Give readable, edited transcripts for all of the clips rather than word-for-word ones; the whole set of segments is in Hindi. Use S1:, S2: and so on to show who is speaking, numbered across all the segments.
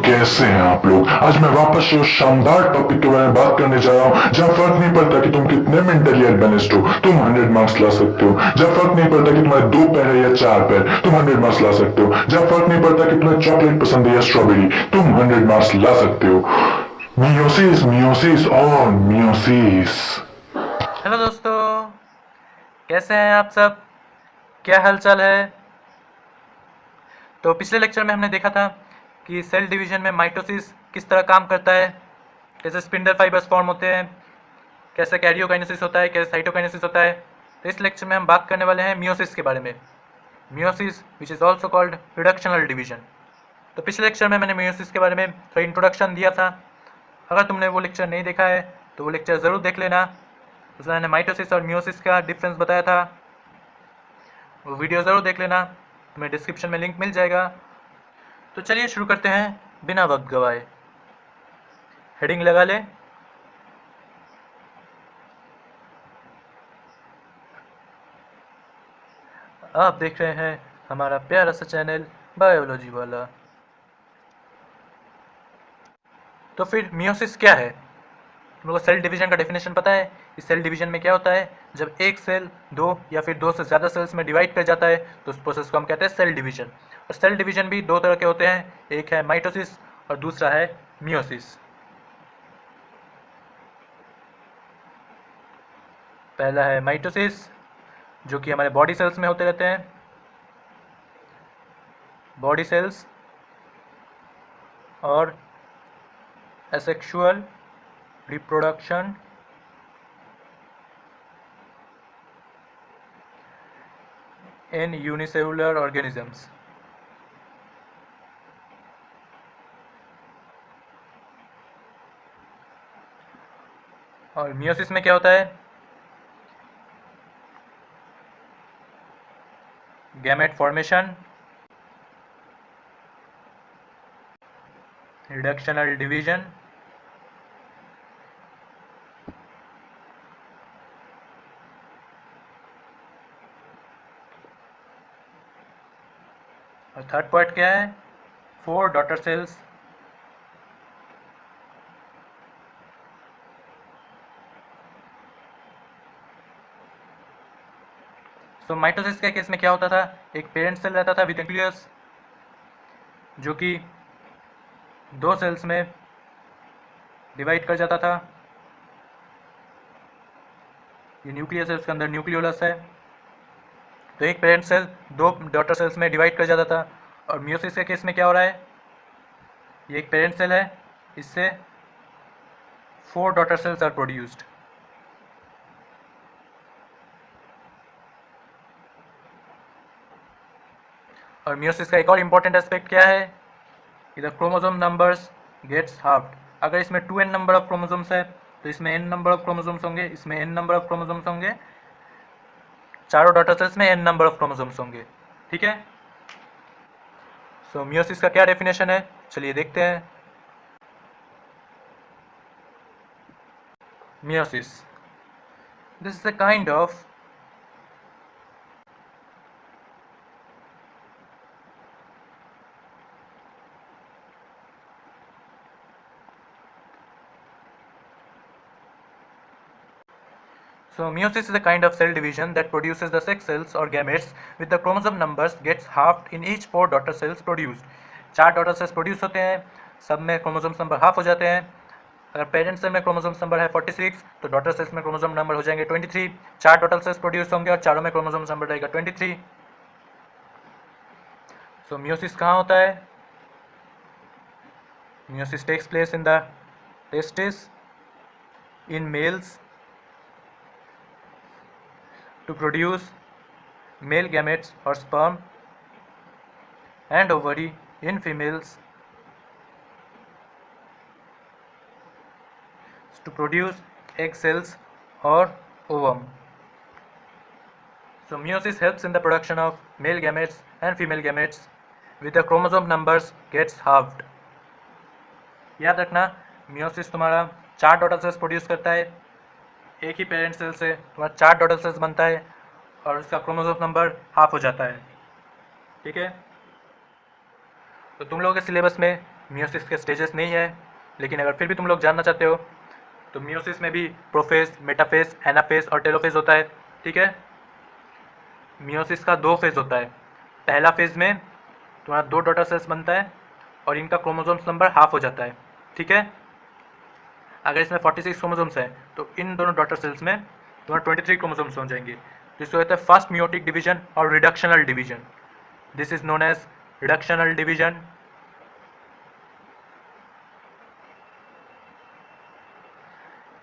S1: कैसे हैं आप लोग। आज मैं वापस से उस शानदार टॉपिक के बारे में बात करने जा रहा हूँ जहाँ फर्क नहीं पड़ता कि तुम कितने मेंटली एडवांस्ड हो, तुम 100 मार्क्स ला सकते हो। जहाँ फर्क नहीं पड़ता कि तुम्हारे 2 पैर है या 4 पैर, तुम 100 मार्क्स ला सकते हो। जहाँ फर्क नहीं पड़ता कि तुम्हें चॉकलेट पसंद है या स्ट्रॉबेरी, तुम 100 मार्क्स ला सकते हो। मियोसिस, मियोसिस और मियोसिस।
S2: हेलो दोस्तों, कैसे हैं आप सब? क्या हालचाल है? तो पिछले लेक्चर में हमने देखा था कि सेल डिवीजन में माइटोसिस किस तरह काम करता है, कैसे स्पिंडल फाइबर्स फॉर्म होते हैं, कैसे कैरियोकाइनेसिस होता है, कैसे साइटोकाइनेसिस होता है। तो इस लेक्चर में हम बात करने वाले हैं मियोसिस के बारे में। Meiosis which is also called reductional division. तो पिछले लेक्चर में मैंने मियोसिस के बारे में थोड़ा इंट्रोडक्शन दिया था। अगर तुमने वो लेक्चर नहीं देखा है तो वो लेक्चर ज़रूर देख लेना। उसमें मैंने माइटोसिस और मियोसिस का डिफरेंस बताया था, वो वीडियो ज़रूर देख लेना, तुम्हें डिस्क्रिप्शन में लिंक मिल जाएगा। तो चलिए शुरू करते हैं बिना वक्त गवाए। हेडिंग लगा ले। आप देख रहे हैं हमारा प्यारा सा चैनल बायोलॉजी वाला। तो फिर मियोसिस क्या है? तुम लोगों को सेल डिवीजन का डेफिनेशन पता है? इस सेल डिवीजन में क्या होता है, जब एक सेल 2 या फिर 2 से ज़्यादा सेल्स में डिवाइड कर जाता है तो उस प्रोसेस को हम कहते हैं सेल डिवीजन। और सेल डिवीजन भी 2 तरह के होते हैं, एक है माइटोसिस और दूसरा है मियोसिस। पहला है माइटोसिस, जो कि हमारे बॉडी सेल्स में होते रहते हैं। बॉडी सेल्स और asexual reproduction in unicellular organisms. और मियोसिस में क्या होता है, गैमेट फॉर्मेशन, रिडक्शनल डिवीजन, और थर्ड पार्ट क्या है, 4 डॉटर सेल्स। तो माइटोसिस के केस में क्या होता था, एक पेरेंट सेल रहता था विद न्यूक्लियस, जो कि 2 सेल्स में डिवाइड कर जाता था। ये न्यूक्लियस है, उसके अंदर न्यूक्लियोलस है। तो एक पेरेंट सेल 2 डॉटर सेल्स में डिवाइड कर जाता था। और मियोसिस के केस में क्या हो रहा है, ये एक पेरेंट सेल है, इससे 4 डॉटर सेल्स आर प्रोड्यूस्ड। और मियोसिस का एक और इम्पॉर्टेंट एस्पेक्ट क्या है, कि the chromosome numbers gets halved. अगर इसमें 2n नंबर ऑफ क्रोमोसोम्स है तो इसमें n नंबर ऑफ क्रोमोसोम्स होंगे, इसमें n नंबर ऑफ क्रोमोसोम्स होंगे, चारों डॉटर सेल्स में n नंबर ऑफ क्रोमोसोम्स होंगे। ठीक है। सो मियोसिस का क्या डेफिनेशन है, चलिए देखते हैं। Meiosis, this is a kind of So meiosis is a kind of cell division that produces the sex cells or gametes with the chromosome numbers gets halved in each 4 daughter cells produced. 4 daughter sales produce होते हैं, सब में क्रोमोसोम्स नंबर हाफ हो जाते हैं। अगर पेरेंट सेल में क्रोमोसोम्स नंबर है 46 तो डॉटर सेल्स में क्रोमोसोम नंबर हो जाएंगे 23। 4 डॉटर सेल्स प्रोड्यूस होंगे और चारों में क्रोमोसोम्स नंबर रहेगा 23। सो मियोसिस कहाँ होता है? Meiosis takes place in the testis in males to produce male gametes or sperm, and ovary in females to produce egg cells or ovum. So meiosis helps in the production of male gametes and female gametes with the chromosome numbers gets halved. याद रखना, मियोसिस तुम्हारा 4 डॉटर सेल्स प्रोड्यूस करता है, एक ही पेरेंट सेल से तुम्हारा 4 डॉटर सेल्स बनता है और उसका क्रोमोसोम नंबर हाफ हो जाता है। ठीक है। तो तुम लोगों के सिलेबस में मियोसिस के स्टेजेस नहीं है, लेकिन अगर फिर भी तुम लोग जानना चाहते हो तो मियोसिस में भी प्रोफेज, मेटाफेज, एनाफेज और टेलोफेज होता है। ठीक है, मियोसिस का 2 फेज होता है। पहला फेज में तुम्हारा 2 डॉटर सेल्स बनता है और इनका क्रोमोसोम्स नंबर हाफ हो जाता है। ठीक है, अगर इसमें 46 क्रोमोसोम्स है तो इन दोनों डॉटर सेल्स में तुम्हारा 23 क्रोमोसोम्स हो जाएंगे, जिसको कहते हैं फर्स्ट मियोटिक डिवीजन और reductional division. This is known as reductional division.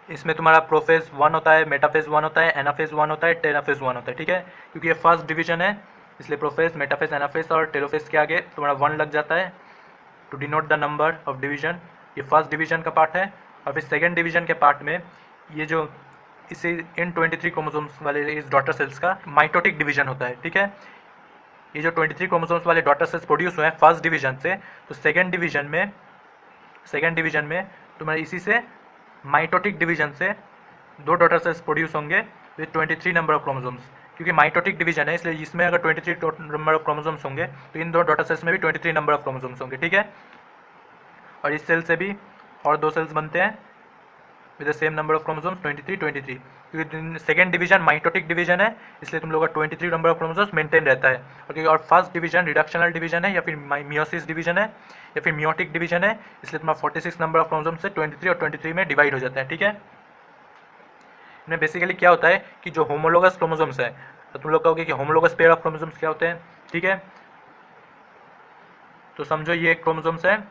S2: इसमें तुम्हारा प्रोफेज 1 होता है, मेटाफेज 1 होता है, एनाफेज 1 होता है, टेलोफेज 1 होता है। ठीक है, क्योंकि ये फर्स्ट डिवीजन है इसलिए प्रोफेज, मेटाफेज, एनाफेज और टेलोफेज के आगे तुम्हारा 1 लग जाता है to denote the number of division. ये फर्स्ट डिवीजन का पार्ट है। और फिर सेकेंड डिवीजन के पार्ट में ये जो इसे इन 23 क्रोमोसोम्स वाले इस डॉटर सेल्स का माइटोटिक डिवीजन होता है। ठीक है, ये जो 23 क्रोमोसोम्स वाले डॉटर सेल्स प्रोड्यूस हुए हैं फर्स्ट डिवीजन से, तो सेकेंड डिवीजन में तुम्हारे इसी से माइटोटिक डिवीजन से 2 डॉटर सेल्स प्रोड्यूस होंगे विद 23 नंबर ऑफ क्रोमोसोम्स। क्योंकि माइटोटिक डिवीजन है इसलिए इसमें अगर 23 नंबर ऑफ क्रोमोसोम्स होंगे तो इन 2 डॉटर सेल्स में भी 23 नंबर ऑफ क्रोमोसोम्स होंगे। ठीक है, और इस सेल से भी और 2 सेल्स बनते हैं with the same number of chromosomes 23 क्योंकि सेकेंड डिवीजन माइटोटिक डिवीजन है इसलिए तुम लोग का 23 नंबर ऑफ क्रोमोसोम्स मेंटेन रहता है। ओके, और फर्स्ट डिवीजन रिडक्शनल डिवीजन है या फिर मियोसिस डिवीजन है या फिर मियोटिक डिवीजन है, इसलिए तुम्हारा 46 नंबर ऑफ क्रोमोसोम्स से 23 और 23 में डिवाइड हो जाता है। ठीक है, इनमें बेसिकली क्या होता है कि जो होमोलोगस क्रोमोसोम्स है, तो तुम लोग कहोगे कि होमोलोगस पेयर ऑफ क्रोमोसोम्स क्या होते हैं। ठीक है, तो समझो ये एक क्रोमोसोम्स है,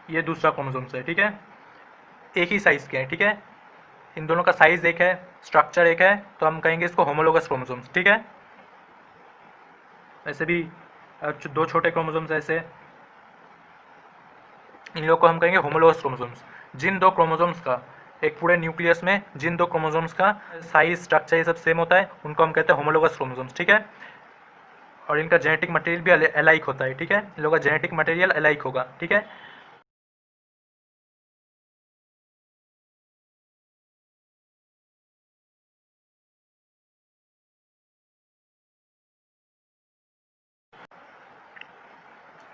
S2: ये दूसरा क्रोमोसोम्स है। ठीक है, एक ही साइज़ के हैं। ठीक है, इन दोनों का साइज़ एक है, स्ट्रक्चर एक है, तो हम कहेंगे इसको होमोलोगस क्रोमोसोम्स। ठीक है, ऐसे भी 2 छोटे क्रोमोसोम्स ऐसे, इन लोग को हम कहेंगे होमोलोगस क्रोमोसोम्स। जिन 2 क्रोमोसोम्स का एक पूरे न्यूक्लियस में जिन 2 क्रोमोसोम्स का साइज, स्ट्रक्चर ये सब सेम होता है उनको हम कहते हैं होमोलोगस क्रोमोसोम्स। ठीक है, और इनका जेनेटिक मटेरियल भी अलाइक होता है। ठीक है, इन लोगों का जेनेटिक मटेरियल अलाइक होगा। ठीक है,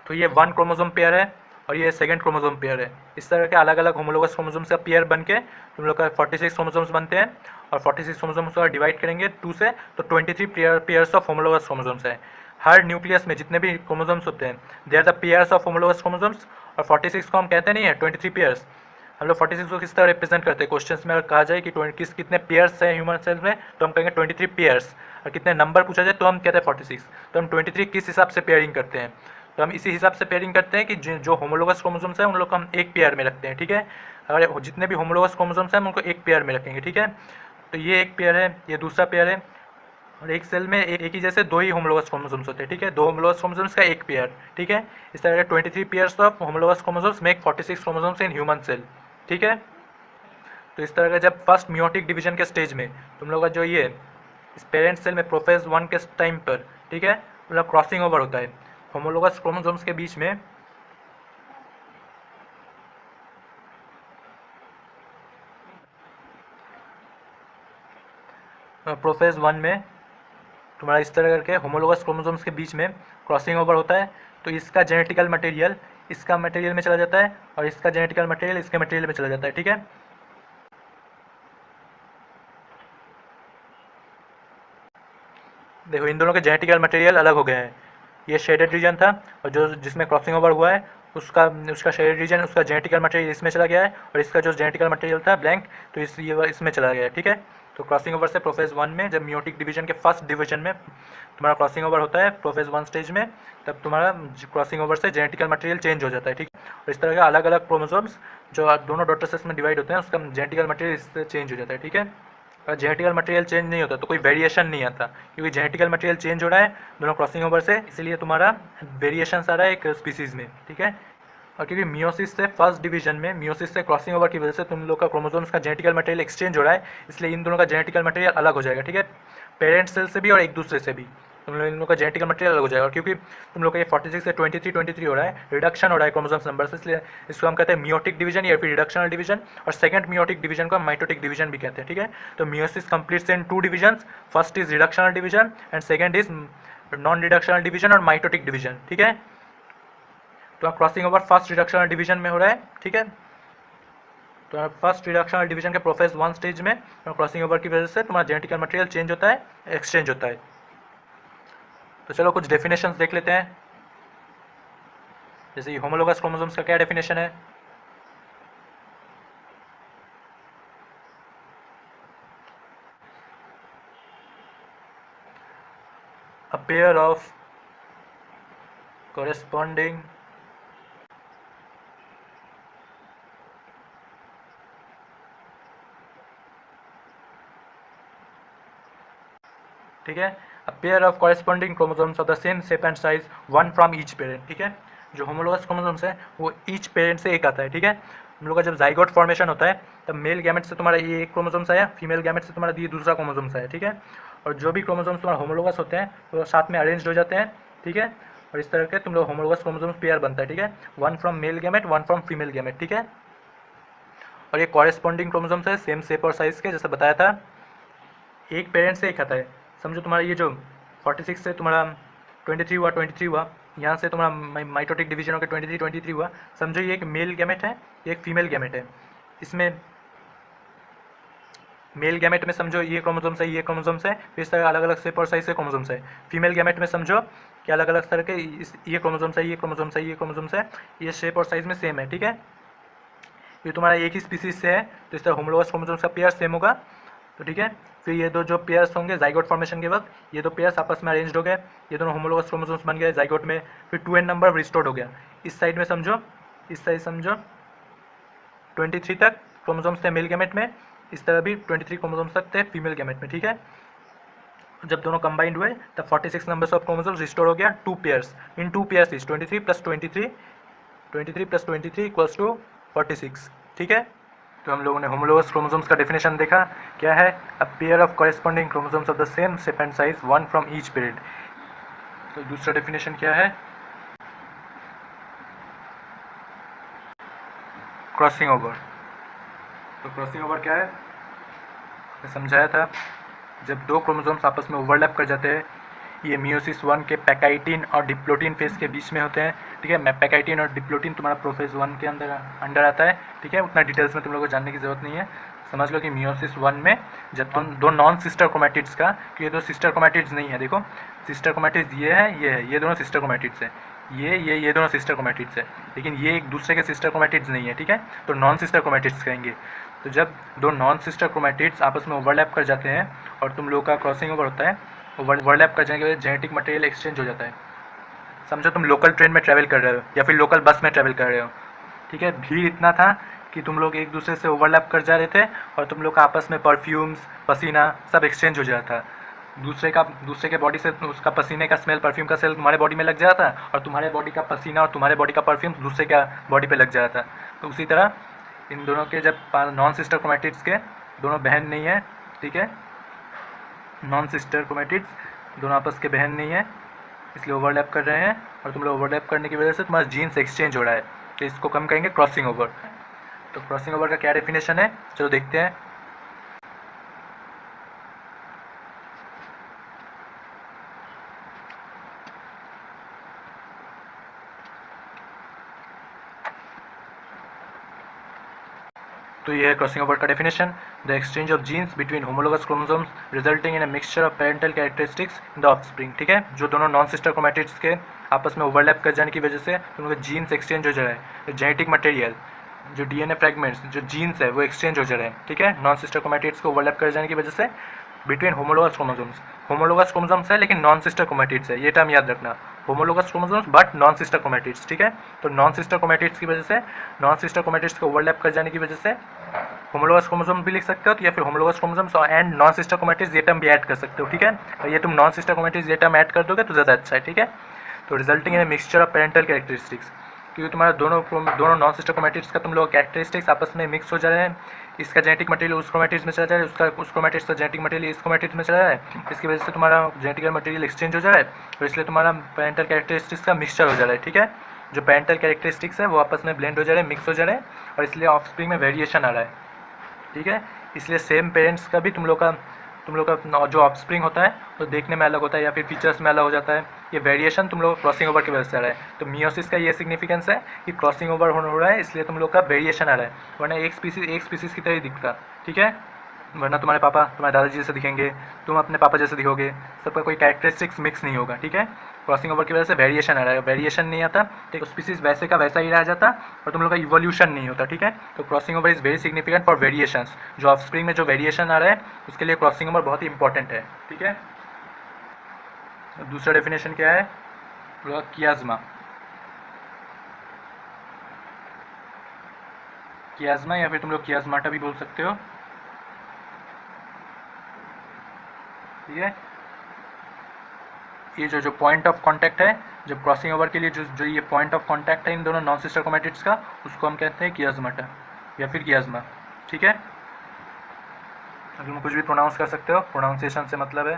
S2: तो ये 1 क्रोमोसोम पेयर है और ये सेकंड क्रोमोसोम पेयर है। इस तरह के अलग अलग होमोलोगस क्रोमोसोम्स का पेयर बन के तुम लोग का 46 क्रोमोसोम्स बनते हैं और 46 क्रोमोसोम्स को डिवाइड करेंगे 2 से तो 23 पेयर्स ऑफ होमोलोगस क्रोमोसोम्स है। हर न्यूक्लियस में जितने भी क्रोमोसोम्स होते हैं they are the pairs of homologous chromosomes. और 46 को हम कहते नहीं है 23 पेयर्स। हम लोग 46 को किस तरह रिप्रेजेंट करते हैं, क्वेश्चन में अगर कहा जाए कि कितने पेयर्स हैं ह्यूमन सेल्स में तो हम कहेंगे 23 पेयर्स, और कितने नंबर पूछा जाए तो हम कहते हैं 46। तो हम 23 किस हिसाब से पेयरिंग करते हैं, तो हम इसी हिसाब से पेयरिंग करते हैं कि जो होमोलोगस क्रोमोसोम्स हैं उन लोग को हम एक पेयर में रखते हैं। ठीक है, अगर जितने भी होमोलोगस क्रोमोसोम्स हैं हम उनको एक पेयर में रखेंगे। ठीक है, तो ये एक पेयर है, ये दूसरा पेयर है, और एक सेल में एक ही जैसे 2 ही होमोलोगस क्रोमोसोम्स होते हैं। ठीक है, 2 होमोलोगस क्रोमोसोम्स का एक पेयर। ठीक है, इस तरह के 23 pairs of homologous chromosomes make 46 chromosomes in human cell. ठीक है, तो इस तरह का जब फर्स्ट मियोटिक डिवीजन के स्टेज में तुम लोग का जो ये इस पेरेंट सेल में प्रोफेज 1 के टाइम पर, ठीक है, मतलब क्रॉसिंग ओवर होता है होमोलोगस क्रोमोसोम्स के बीच में। प्रोफेज 1 में तुम्हारा इस तरह करके होमोलोगस क्रोमोसोम्स के बीच में क्रॉसिंग ओवर होता है, तो इसका जेनेटिकल मटेरियल इसका मटेरियल में चला जाता है और इसका जेनेटिकल मटेरियल इसके मटेरियल में चला जाता है। ठीक है, देखो इन दोनों के जेनेटिकल मटेरियल अलग हो गए हैं। ये शेडेड रीजन था और जो जिसमें क्रॉसिंग ओवर हुआ है उसका शेडेड रीजन, उसका जेनेटिकल मटेरियल इसमें चला गया है, और इसका जो जेनेटिकल मटेरियल था ब्लैंक तो इसमें चला गया है। ठीक है, तो क्रॉसिंग ओवर से प्रोफेज 1 में जब मियोटिक डिवीजन के फर्स्ट डिवीजन में तुम्हारा क्रॉसिंग ओवर होता है प्रोफेज 1 स्टेज में, तब तुम्हारा क्रॉसिंग ओवर से जेनेटिकल मटेरियल चेंज हो जाता है। ठीक है, और इस तरह के अलग अलग क्रोमोसोम्स जो दोनों डॉटर सेल्स में डिवाइड होते हैं उसका जेनेटिकल मटेरियल इससे चेंज हो जाता है। ठीक है, अगर जेनेटिकल मटेरियल चेंज नहीं होता तो कोई वेरिएशन नहीं आता, क्योंकि जेनेटिकल मटेरियल चेंज हो रहा है दोनों क्रॉसिंग ओवर से, इसलिए तुम्हारा वेरिएशन आ रहा है एक स्पीसीज़ में। ठीक है, और क्योंकि मियोसिस से फर्स्ट डिवीजन में मियोसिस से क्रॉसिंग ओवर की वजह से तुम लोग का क्रोमोसोम्स का जेनेटिकल मटेरियल एक्सचेंज हो रहा है, इसलिए इन दोनों का जेनेटिकल मटेरियल अलग हो जाएगा। ठीक है, पेरेंट सेल से भी और एक दूसरे से भी तुम लोग इन लोगों का जेनेटिकल मटेरियल अलग हो जाएगा। और क्योंकि तुम लोग का ये 46 से 23 हो रहा है, रिडक्शन हो रहा है क्रोमोसोम्स नंबर से, इसलिए इसको हम कहते हैं मियोटिक डिवीजन या फिर रिडक्शनल डिवीजन, और सेकंड मियोटिक डिवीजन को हम माइटोटिक डिवीजन भी कहते हैं। ठीक है, तो meiosis completes in 2 divisions, first is reductional division and second is non reductional division और माइटोटिक डिवीजन। ठीक है, तो क्रॉसिंग ओवर फर्स्ट रिडक्शन और डिवीजन में हो रहा है, ठीक है। तो फर्स्ट रिडक्शन और डिवीजन के प्रोसेस 1 स्टेज में क्रॉसिंग ओवर की वजह से तुम्हारा जेनेटिकल मटेरियल चेंज होता है, एक्सचेंज होता है। तो चलो कुछ डेफिनेशंस देख लेते हैं। जैसे होमोलोगस क्रोमोसोम्स का क्या डेफिनेशन है। A pair of corresponding ठीक है, a pair of corresponding chromosomes of the same shape and size, one from each parent, ठीक है। जो होमोलोगस क्रोमोसोम्स है वो ईच पेरेंट से एक आता है, ठीक है। हम लोग का जब जाइगोट फॉर्मेशन होता है तब मेल गैमेट से तुम्हारा ये एक क्रोमोसोम्स आया, फीमेल गैमेट से तुम्हारा ये दूसरा क्रोमोसोम्स आया, ठीक है। और जो भी क्रोमोसोम्स तुम्हारा होमोलोगस होते हैं वो साथ में अरेंज हो जाते हैं, ठीक है। और इस तरह के तुम लोग होमोलोगस क्रोमोसोम्स पेयर बनता है, ठीक है। One from male gamete, one from female gamete, ठीक है। और ये कॉरेस्पॉन्डिंग क्रोमोसोम्स है सेम शेप और साइज के, जैसे बताया था एक पेरेंट से एक आता है। समझो तुम्हारा ये जो 46 से तुम्हारा 23 हुआ, 23 हुआ, यहाँ से तुम्हारा माइटोटिक डिवीजन होकर 23 हुआ। समझो ये एक मेल गैमेट है, ये एक फीमेल गैमेट है। इसमें मेल गैमेट में समझो ये क्रोमोसोम्स है, ये क्रोमोसोम्स है, फिर इस तरह अलग अलग शेप और साइज के क्रोमोसोम्स है। फीमेल गैमेट में समझो कि अलग अलग तरह के ये क्रोमोसोम्स है, ये क्रोमोसोम्स है, ये क्रोमोसोम्स है, ये शेप और साइज में सेम है, ठीक है। ये तुम्हारा एक ही स्पीसीज से है तो इस तरह होमोलोगस क्रोमोसोम्स का पेयर सेम होगा, तो ठीक है। फिर ये दो जो पेयर्स होंगे जाइगोट फॉर्मेशन के वक्त, ये दो पेयर्स आपस में अरेंज हो गए, ये दोनों होमोलोगस क्रोमोसोम्स बन गए जाइगोट में। फिर 2n नंबर रिस्टोर्ड हो गया। इस साइड में समझो, इस साइड समझो 23 तक क्रोमोसोम्स थे मेल गैमेट में, इस तरह भी 23 क्रोमोसोम्स तक थे फीमेल गैमेट में, ठीक है। जब दोनों कंबाइंड हुए तब 46 नंबर्स ऑफ क्रोमोसोम्स रिस्टोर हो गया, 2 पेयर्स इन 2 पेयर्स इज 23 + 23, 23 + 23 = 46, ठीक है। तो हम लोगों ने होमोलोगस क्रोमोसोम्स का डेफिनेशन देखा, क्या है, a pair of corresponding chromosomes of the same shape and size, one from each parent. तो दूसरा डेफिनेशन क्या है, क्रॉसिंग ओवर। तो क्रॉसिंग ओवर क्या है, मैं समझाया था, जब दो क्रोमोसोम्स आपस में ओवरलैप कर जाते हैं, ये मियोसिस 1 के पैकाइटिन और डिप्लोटिन फेज के बीच में होते हैं, ठीक है। पैकाइटिन और डिप्लोटिन तुम्हारा प्रोफेज 1 के अंडर आता है, ठीक है। उतना डिटेल्स में तुम लोगों को जानने की जरूरत नहीं है। समझ लो कि मियोसिस 1 में जब तुम दो नॉन सिस्टर क्रोमैटिड्स का, कि ये दो सिस्टर क्रोमैटिड्स नहीं है, देखो सिस्टर क्रोमैटिड्स ये है, ये दोनों सिस्टर क्रोमैटिड्स है, ये दोनों सिस्टर क्रोमैटिड्स है, लेकिन ये एक दूसरे के सिस्टर क्रोमैटिड्स नहीं है, ठीक है। तो नॉन सिस्टर क्रोमैटिड्स कहेंगे। तो जब दो नॉन सिस्टर क्रोमैटिड्स आपस में ओवरलैप कर जाते हैं और तुम लोग का क्रॉसिंग ओवर होता है, ओवरलैप कर जाने के बाद जेनेटिक मटेरियल एक्सचेंज हो जाता है। समझो तुम लोकल ट्रेन में ट्रैवल कर रहे हो या फिर लोकल बस में ट्रैवल कर रहे हो, ठीक है। भीड़ इतना था कि तुम लोग एक दूसरे से ओवरलैप कर जा रहे थे और तुम लोग का आपस में परफ्यूम्स, पसीना सब एक्सचेंज हो जाता था। दूसरे के बॉडी से उसका पसीने का स्मेल, परफ्यूम का स्मेल तुम्हारे बॉडी में लग जाता था और तुम्हारे बॉडी का पसीना और तुम्हारे बॉडी का परफ्यूम दूसरे का बॉडी पे लग जाता था। तो उसी तरह इन दोनों के जब नॉन सिस्टर क्रोमैटिड्स के दोनों बहन नहीं है, ठीक है, नॉन सिस्टर क्रोमैटिड्स दोनों आपस के बहन नहीं है, इसलिए ओवरलैप कर रहे हैं और तुम लोग ओवरलैप करने की वजह से तुम्हारा जीन्स एक्सचेंज हो रहा है, तो इसको कम कहेंगे क्रॉसिंग ओवर। तो क्रॉसिंग ओवर का क्या डेफिनेशन है, चलो देखते हैं। तो ये है क्रॉसिंग ओवर का definition, the exchange of genes between homologous chromosomes resulting in a mixture of parental characteristics in the offspring, ठीक है। जो दोनों नॉन सिस्टर क्रोमैटिड्स के आपस में ओवरलैप कर जाने की वजह से उन लोग जीन्स एक्सचेंज हो जा रहा है, जेनेटिक मटेरियल जो डीएनए फ्रैगमेंट्स जो जीन्स है वो एक्सचेंज हो जा रहे हैं, ठीक है, नॉन सिस्टर क्रोमैटिड्स को ओवरलैप कर जाने की वजह से बिटवीन होमोलोगस क्रोमोसोम्स है लेकिन नॉन सिस्टर क्रोमैटिड्स है, ये टर्म याद रखना, homologous chromosomes but non sister chromatids, ठीक है। तो नॉन सिस्टर क्रोमैटिड्स की वजह से, नॉन सिस्टर क्रोमैटिड्स को ओवरलैप कर जाने की वजह से होमोलोगस क्रोमोसोम भी लिख सकते हो, तो या फिर homologous chromosomes and non sister chromatids ये टर्म भी ऐड कर सकते हो, ठीक है। तो ये तुम नॉन सिस्टर क्रोमैटिड्स ये टर्म ऐड कर दोगे तो ज़्यादा अच्छा है, ठीक है। तो resulting in a mixture of parental characteristics, क्योंकि तुम्हारा दोनों नॉन सिस्टर क्रोमैटिड्स का तुम लोग कैरेक्टरिस्टिक्स आपस में मिक्स हो जा रहे हैं, इसका जेनेटिक मटेरियल उस क्रोमैटिड्स में चला जा रहा है, उसका उस क्रोमैटिड्स का जेनेटिक मटेरियल इस क्रोमैटिड्स में चला रहा है, इसकी वजह से तुम्हारा जेनेटिक मटेरियल एक्सचेंज हो जा रहा है और इसलिए तुम्हारा पेरेंटल कैरेक्टरिस्टिक्स का मिक्सचर हो जा रहा है, ठीक है। जो पेरेंटल कैरेक्टरिस्टिक्स है वो आपस में ब्लेंड हो जा रहे हैं, मिक्स हो जा रहे हैं और इसलिए ऑफस्प्रिंग में वेरिएशन आ रहा है, ठीक है। इसलिए सेम पेरेंट्स का भी तुम लोग का तुम लोग का जो ऑफस्प्रिंग होता है तो देखने में अलग होता है या फिर फीचर्स में अलग हो जाता है। ये वेरिएशन तुम लोग क्रॉसिंग ओवर की वजह से आ रहा है। तो मियोसिस का ये सिग्निफिकेंस है कि क्रॉसिंग ओवर हो रहा है, इसलिए तुम लोग का वेरिएशन आ रहा है, वरना एक स्पीसीज की तरह ही दिखता। ठीक है, वरना तुम्हारे पापा तुम्हारे दादाजी जैसे दिखेंगे, तुम अपने पापा जैसे दिखोगे, सबका कोई कैरेक्टरिस्टिक्स मिक्स नहीं होगा। ठीक है, क्रॉसिंग ओवर की वजह से वेरिएशन आ रहा है, वेरिएशन नहीं आता तो स्पीसीज वैसे का वैसा ही रह जाता और तुम लोग का इवोल्यूशन नहीं होता। ठीक है, तो crossing over is very significant for variations. जो ऑफस्प्रिंग में जो वेरिएशन आ रहा है उसके लिए क्रॉसिंग ओवर बहुत ही इंपॉर्टेंट है। ठीक है, दूसरा डेफिनेशन क्या है, कियाज्मा। कियाज्मा या फिर तुम लोग कियाज्माटा भी बोल सकते हो। ठीक है, ये जो पॉइंट ऑफ कांटेक्ट है, जब क्रॉसिंग ओवर के लिए जो ये पॉइंट ऑफ कांटेक्ट है इन दोनों नॉन सिस्टर क्रोमैटिड्स का, उसको हम कहते हैं कियाज्माटा या फिर कियाज्मा। ठीक है, तुम कुछ भी प्रोनाउंस कर सकते हो, प्रोनाउंसिएशन से मतलब है।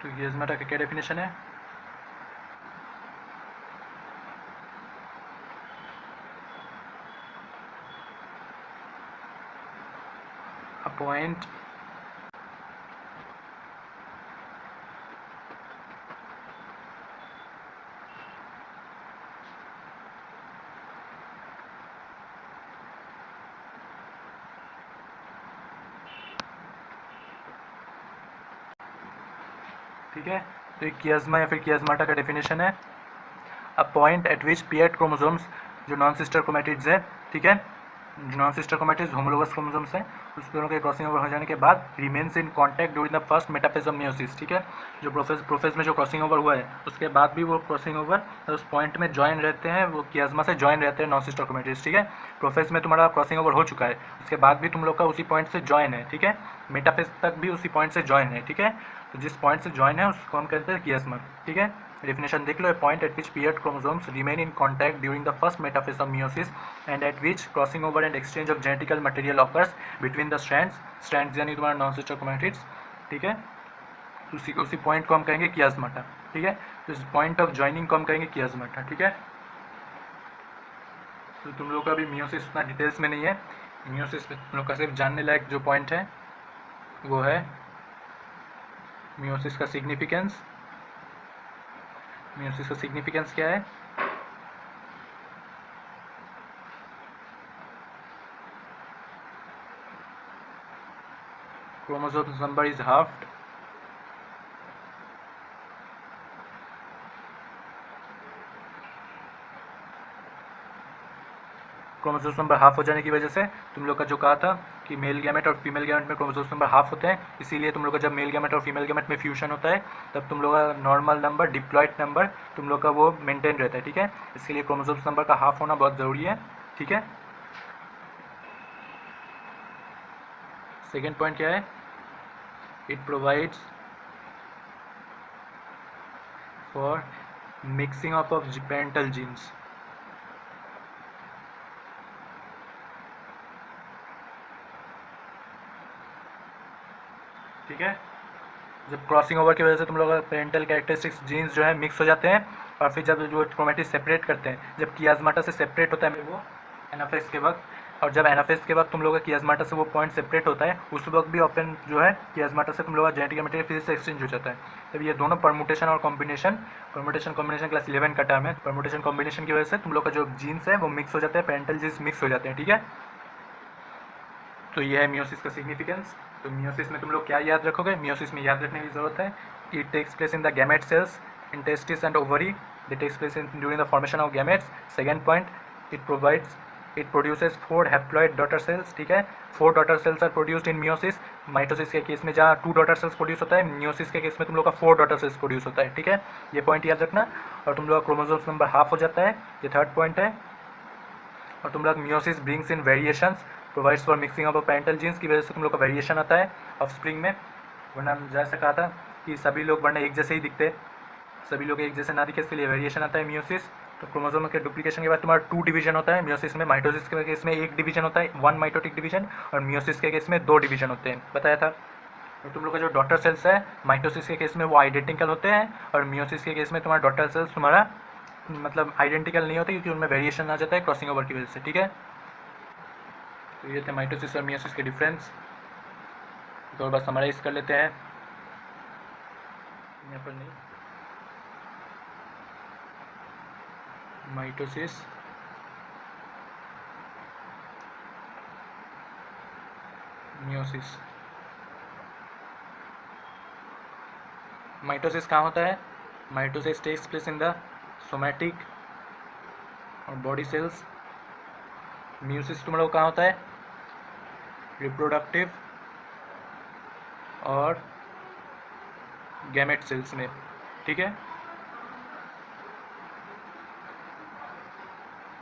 S2: तो कियाज्माटा का क्या डेफिनेशन है, a point ठीक है, तो ये कियाज्मा या फिर कियाज्माटा का डेफिनेशन है, a point at which paired chromosomes जो नॉन सिस्टर क्रोमैटिड्स है, ठीक है, जो non sister chromatids homologous chromosomes हैं, उस दोनों के क्रॉसिंग ओवर हो जाने के बाद remains in contact during the first metaphase of meiosis. ठीक है, जो प्रोफेज में जो क्रॉसिंग ओवर हुआ है उसके बाद भी वो क्रॉसिंग ओवर उस पॉइंट में ज्वाइन रहते हैं, वो कियाज्मा से ज्वाइन रहते हैं नॉन सिस्टर क्रोमैटिड्स। ठीक है, प्रोफेज में तुम्हारा क्रॉसिंग ओवर हो चुका है, उसके बाद भी तुम लोग का उसी पॉइंट से ज्वाइन है। ठीक है, मेटाफेज तक भी उसी पॉइंट से ज्वाइन है। ठीक है, तो जिस पॉइंट से ज्वाइन है उसको हम कहते हैं कियाज्मा। ठीक है, डेफिनेशन देख लो, a point at which paired chromosomes remain in contact during the first metaphase of meiosis and at which crossing over and exchange of genetical material occurs between the strands यानी तुम्हारा नॉन सिस्टर क्रोमैटिड्स। ठीक है, उसी पॉइंट को हम कहेंगे कियाज्माटा। ठीक है, तो इस पॉइंट ऑफ ज्वाइनिंग को हम कहेंगे कियाज्माटा। ठीक है, तो तुम लोग का भी मियोसिस उतना डिटेल्स में नहीं है, मियोसिस में तुम लोग का सिर्फ जानने लायक जो पॉइंट है वो है मियोसिस का सिग्निफिकेंस। मियोसिस का सिग्निफिकेंस क्या है, chromosome number is halved, chromosome number half हो जाने की वजह से तुम लोग का जो कहा था कि मेल गैमेट और फीमेल गैमेट में क्रोमोसोम नंबर हाफ होते हैं, इसीलिए तुम लोग का जब मेल गैमेट और फीमेल गैमेट में फ्यूजन होता है तब तुम लोग का नॉर्मल नंबर डिप्लॉयड नंबर तुम लोग का वो मेंटेन रहता है। ठीक है, इसके लिए क्रोमोसोम नंबर का हाफ होना बहुत ज़रूरी है। ठीक है, सेकेंड पॉइंट क्या है, it provides for mixing up of parental genes. ठीक है, जब क्रॉसिंग ओवर की वजह से तुम लोग का पेरेंटल कैरेक्टरिस्टिक्स जीन्स जो है मिक्स हो जाते हैं और फिर जब जो क्रोमैटिड सेपरेट करते हैं, जब कियाज्माटा से सेपरेट होता है वो एनाफेज के वक्त, और जब एनाफेज के वक्त तुम लोग का कियाज्माटा से वो पॉइंट सेपरेट होता है उस वक्त भी ऑप्शन जो है कियाज्माटा से तुम लोग का जेनेटिक मटेरियल फिर से एक्सचेंज हो जाता है। तब ये दोनों परमुटेशन और कॉम्बिनेशन क्लास 11 का टर्म है, परमुटेशन कॉम्बिनेशन की वजह से तुम लोग का जो जीन्स है वो मिक्स हो जाते हैं, पेरेंटल जीन्स मिक्स हो जाते हैं। ठीक है, तो ये है मियोसिस का सिग्निफिकेंस। तो मियोसिस में तुम लोग क्या याद रखोगे, मियोसिस में याद रखने की जरूरत है, it takes place in the gamete cells in testis and ovary, they takes place in during the formation of gametes. Second point, it produces 4 haploid daughter cells. ठीक है, 4 daughter cells are produced in meiosis. Mitosis के केस में जहाँ 2 डॉटर सेल्स प्रोड्यूस होता है, मियोसिस के केस में तुम लोग का 4 डॉटर सेल्स प्रोड्यूस होता है। ठीक है, ये पॉइंट याद रखना। और तुम लोग का क्रोमोसोम्स नंबर हाफ हो जाता है, ये थर्ड पॉइंट है। और तुम लोग meiosis brings in variations, provides for mixing of parental genes की वजह से तुम लोग का वेरिएशन आता है ऑफस्प्रिंग में। वरना जैसे कहा था कि सभी लोग वरना एक जैसे ही दिखते, सभी लोग एक जैसे ना दिखे, इसके लिए वेरिएशन आता है मियोसिस। तो क्रोमोसोम के डुप्लीकेशन के बाद तुम्हारा 2 डिवीजन होता है मियोसिस में। माइटोसिस के केस में 1 डिवीजन होता है, 1 माइटोटिक डिवीजन, और मियोसिस के केस में 2 डिवीजन होते हैं, बताया था। और तुम लोग का जो डॉटर सेल्स है माइटोसिस के केस में वो आइडेंटिकल होते हैं, और मियोसिस के केस में तुम्हारा डॉटर सेल्स तुम्हारा मतलब आइडेंटिकल नहीं होते क्योंकि उनमें वेरिएशन आ जाता है क्रॉसिंग ओवर की वजह से। ठीक है, तो ये थे माइटोसिस और मियोसिस के डिफरेंस। एक और बार समराइज कर लेते हैं, यहाँ पर नहीं, माइटोसिस, मियोसिस। माइटोसिस कहाँ होता है? Mitosis takes place in the somatic और बॉडी सेल्स। मियोसिस तुम लोग कहाँ होता है? रिप्रोडक्टिव और गैमेट सेल्स में, ठीक है।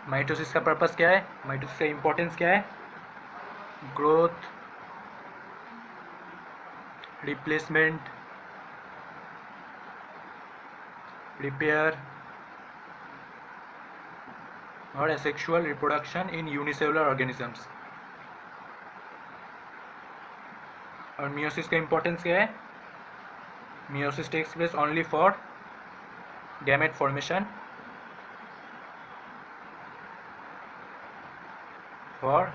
S2: माइटोसिस का पर्पस क्या है? माइटोसिस का इम्पोर्टेंस क्या है? ग्रोथ, रिप्लेसमेंट, रिपेयर और asexual reproduction in unicellular organisms. और मियोसिस का इम्पोर्टेंस क्या है? Meiosis takes place only for gamete formation, for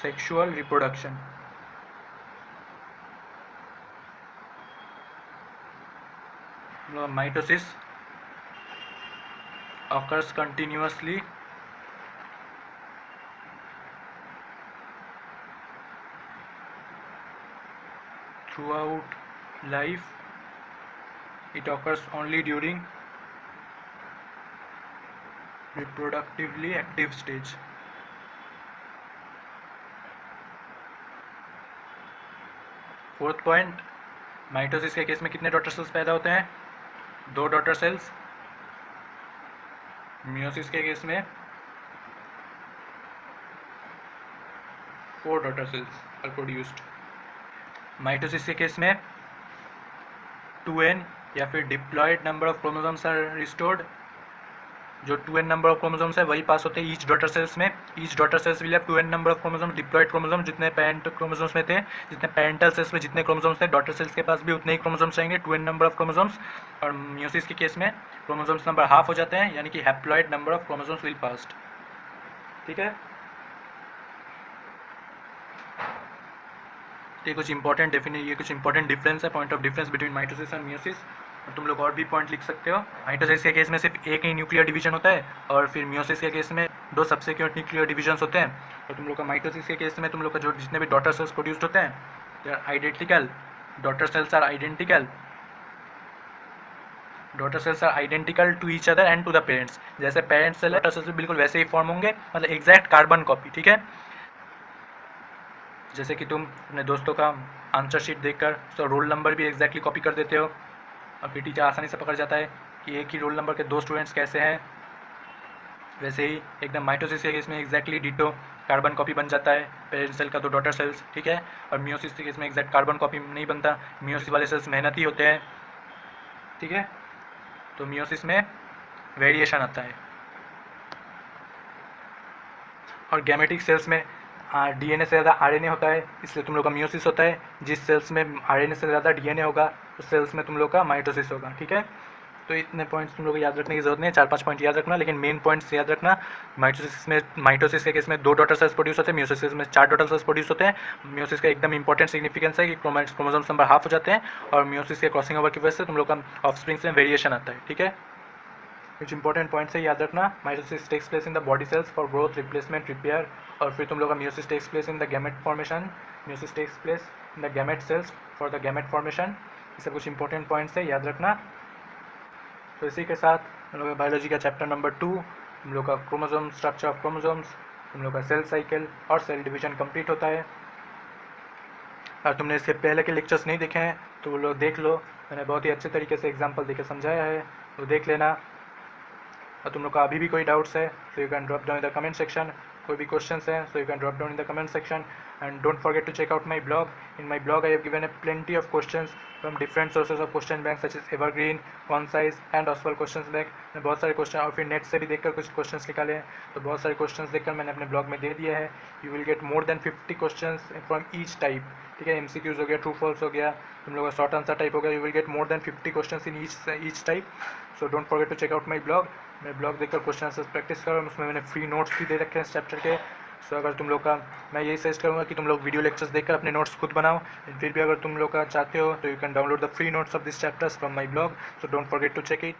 S2: sexual reproduction. Mitosis occurs continuously throughout life. It occurs only during reproductively active stage. Fourth point, mitosis के केस में कितने डॉटर सेल्स पैदा होते हैं? 2 डॉटर सेल्स। मियोसिस के केस में 4 daughter cells are produced. Mitosis के केस में 2n या फिर diploid number of chromosomes are restored. जो 2n नंबर ऑफ क्रोमोसोम्स है वही पास होते हैं ईच डॉटर सेल्स में। Each daughter cells will have 2n number of chromosomes. Diploid chromosome जितने पेरेंट क्रोमोसोम्स में थे, जितने पेरेंटल सेल्स में जितने क्रोमोसोम्स थे, डॉटर सेल्स के पास भी उतने ही क्रोमोसोम्स रहेंगे, 2n नंबर ऑफ क्रोमोसोम्स। और मियोसिस के केस में क्रोमोसोम्स नंबर हाफ हो जाते हैं, यानी कि haploid number of chromosomes will passed, ठीक है। ये कुछ इंपॉर्टेंट डिफरेंस है, point of difference between mitosis and meiosis. और तुम लोग और भी पॉइंट लिख सकते हो। माइटोसिस के केस में सिर्फ एक ही न्यूक्लियर डिवीजन होता है, और फिर मियोसिस के केस में 2 सब्सिक्वेंट न्यूक्लियर डिवीजन्स होते हैं। और तुम लोग का माइटोसिस के केस में तुम लोग का जो जितने भी डॉटर सेल्स प्रोड्यूस्ड होते हैं, they are identical. Daughter cells are identical to each other and to the parents. जैसे पेरेंट्स सेल है, डॉटर सेल्स भी बिल्कुल वैसे ही फॉर्म होंगे, मतलब एग्जैक्ट कार्बन कॉपी, ठीक है। जैसे कि तुम अपने दोस्तों का आंसर शीट देखकर उसका रोल नंबर भी एग्जैक्टली कॉपी कर देते हो, और फिर टीचर आसानी से पकड़ जाता है कि एक ही रोल नंबर के 2 स्टूडेंट्स कैसे हैं। वैसे ही एकदम माइटोसिस के केस में एग्जैक्टली डिटो कार्बन कॉपी बन जाता है पेरेंट सेल का 2 डॉटर सेल्स, ठीक है। और मियोसिस के केस में एग्जैक्ट कार्बन कॉपी नहीं बनता, मियोसिस वाले सेल्स मेहनती होते हैं, ठीक है। तो मियोसिस में वेरिएशन आता है। और गैमेटिक सेल्स में डीएनए से ज़्यादा आरएनए होता है, इसलिए तुम लोग का मियोसिस होता है। जिस सेल्स में आरएनए से ज़्यादा डीएनए होगा उस सेल्स में तुम लोग का माइटोसिस होगा, ठीक है। तो इतने पॉइंट्स तुम लोग को याद रखने की जरूरत नहीं है, 4-5 पॉइंट याद रखना, लेकिन मेन पॉइंट्स याद रखना। माइटोसिस के केस में 2 डॉटर सेल्स प्रोड्यूस होते हैं, मियोसिस के केस में 4 डॉटर सेल्स प्रोड्यूस होते हैं। मियोसिस का एकदम इंपॉर्टेंट सिग्निफिकेंस है कि क्रोमोसोम्स नंबर हाफ हो जाते हैं, और मियोसिस के क्रॉसिंग ओवर की वजह से तुम लोग का ऑफस्प्रिंग्स में वेरिएशन आता है, ठीक है। कुछ इंपॉर्टेंट पॉइंट्स है, याद रखना। Mitosis takes place in the body cells for growth, replacement, repair. और फिर तुम लोग का meiosis takes place in the gamete formation. Meiosis takes place in the gamete cells for the gamete formation. ये सब कुछ इंपॉर्टेंट पॉइंट्स है, याद रखना। तो इसी के साथ हम लोग का बायोलॉजी का चैप्टर नंबर 2, हम लोग का क्रोमोसोम, स्ट्रक्चर ऑफ क्रोमोसोम्स, हम लोग का सेल साइकिल और सेल डिवीजन कंप्लीट होता है। और तुमने इसके पहले के लेक्चर्स नहीं देखे हैं तो वो लोग देख लो, मैंने बहुत ही अच्छे तरीके से एग्जाम्पल देकर समझाया है, वो देख लेना। और तुम लोग का अभी भी कोई डाउट्स है तो you can drop down in the comment section. कोई भी क्वेश्चंस हैं so you can drop down in the comment section, and don't forget to check out my blog. In my blog I have given a plenty of questions from different sources of question bank such as Evergreen, Concise and Oswald questions bank। मैं बहुत सारे क्वेश्चन और फिर नेट से भी देखकर कुछ क्वेश्चंस निकाले हैं, तो बहुत सारे क्वेश्चंस देखकर मैंने अपने ब्लॉग में दे दिया है। You will get more than 50 questions from each type, ठीक है। MCQs हो गया, ट्रू फॉल्स हो गया, तुम लोग का शॉर्ट आंसर टाइप हो गया। You will get more than 50 questions in each type, so don't forget to check out my blog. मेरे ब्लॉग देखकर क्वेश्चन आंसर प्रैक्टिस करो। उसमें मैंने फ्री नोट्स भी दे रखे हैं इस चैप्टर के, सो अगर तुम लोग का मैं यही सजेस्ट करूँगा कि तुम लोग वीडियो लेक्चर्स देखकर अपने नोट्स खुद बनाओ। फिर भी अगर तुम लोग का चाहते हो तो you can download the free notes of this chapters from my blog, so don't forget to check it.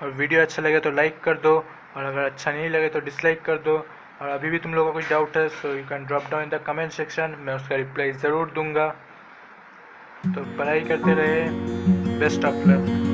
S2: और वीडियो अच्छा लगे तो लाइक कर दो, और अगर अच्छा नहीं लगे तो डिसलाइक कर दो। और अभी भी तुम लोगों को कोई डाउट है so you can drop down in the comment section, मैं उसका रिप्लाई ज़रूर दूंगा। तो पढ़ाई करते रहे, बेस्ट ऑफ लक।